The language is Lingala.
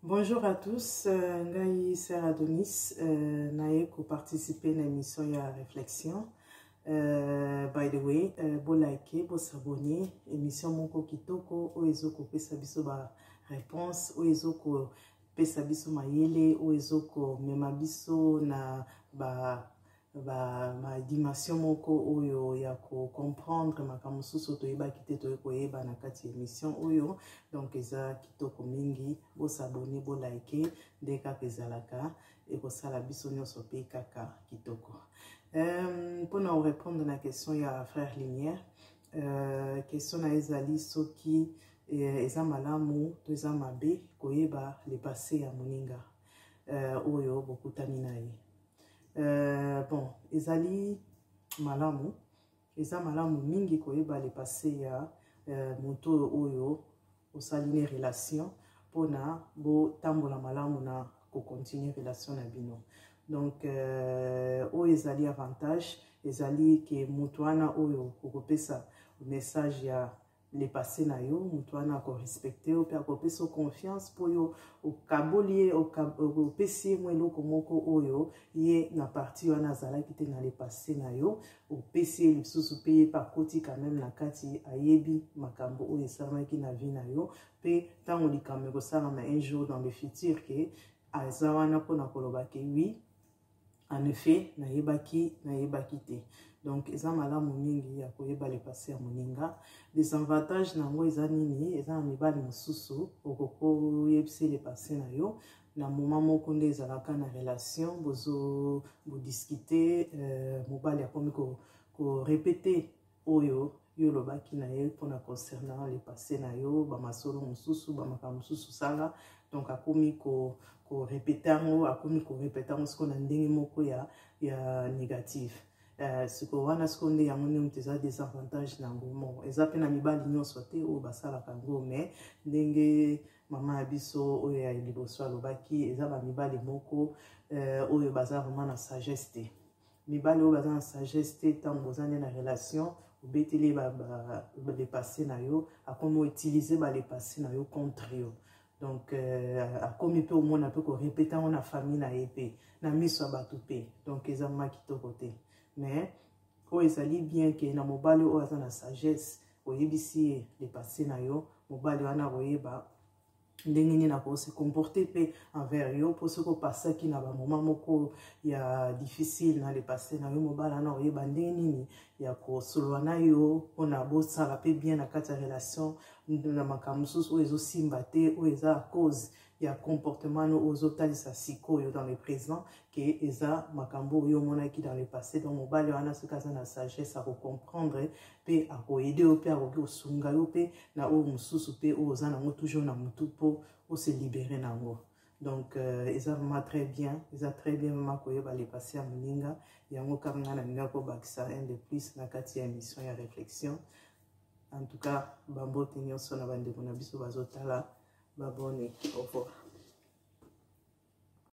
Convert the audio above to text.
Bonjour à tous, Ngai Sir Adonis, naye ko participer à l'émission ya réflexion. By the way, bo like, bo s'abonner, émission moko kitoko, o ezoko pesa biso ba réponse, o ezoko pesa biso mayele, o ezoko mema biso na ba dimension moko oyo ya ko comprendre makambo susu toyeba kite toyeba na kati émission oyo. Donc eza kitoko mingi, bo s'abonner, bo like, deka kezalaka et ko sala biso nyonso pe kaka kitoko. Pour nous répondre à la question, il y a frère Lumière. Question na ezali soki eza malamu to eza mabe koyeba le passé ya moninga oyo bokutani na ye. Bon, ezali malamu, eza malamu mingi koyeba le passé ya moto oyo osaline relation pona bo tambola malamu na ko continuer relation na bino. Donc o ezali avantage ezali ke mutuana oyo kokopesa message ya le passé na yo mutuana ko respecter o pe akopesa confiance po yo okaboli opesi mwelo komoko oyo ye na parti wana zala kite na le passé na yo opesi lisusu pe pa koti quand même na kati ayebi makambo oyo esalaki na vie na yo pe tango likambo ko sala ma un jour dans le futur ke azawana pona koloba ke oui. En effet, naïbaki te. Donc, ils ont malamu mingi ya koyeba le passé à moninga. Les avantages nango ils ont nini, ils ont amibali mususu, okoko yepse le passé na yo. Na moment moko nde ezalaka na relation, bozo discuter, mobali ya komi ko répéter oyo yo lobaki na ye pona concernant le passé na yo, ba masolo mususu, ba makambo mususu sala. Donc akomi ko répéter ce qu'on a ndenge moko ya négatif. Ce qu'on a ce qu'on est à mon des avantages nango mo. Ezape na mibali nyonso te o basala kango mais ndenge mama abiso o ya liboso alobaki ezaba mibali moko oyo baza vraiment na sagesse te. Mibali o baza na sagesse te tant bozane na relation obeteli le passé na yo akomo utiliser le passé na yo contre yo. Donc comme il peut au moins un peu répéter on a famille na épée na miso batu pe donc ils ont makito côté mais o ezali bien que na mobali o aza na sagesse o yebisi le passé na yo mobali wana oyeba ndenge na ko se comporter pe envers yo pour ce ko passer qui na ba moment moko ya difficile na le passé na yo mobali na oyeba ndenge nini ya ko solo na yo ona bo sala pe bien na kati relation na makambo susu ezo simba te o eza à cause ya comportement no ozotalisa sikoyo dans le présent que eza makambo yo monaki dans le passé donc mobali wana ce kaza na sagesse à comprendre pe a ko aider o pe a ko sunga yo pe na o mususu pe o za na mo toujours na mutu po o se libérer nango. Donc eza vraiment très bien ma koyeba le passé à moninga yango kanga na ndako bakisa un de plus na kati ya émission ya réflexion. En tout cas, bambo tenyo sona bande kuna biso bazotala babone au revoir.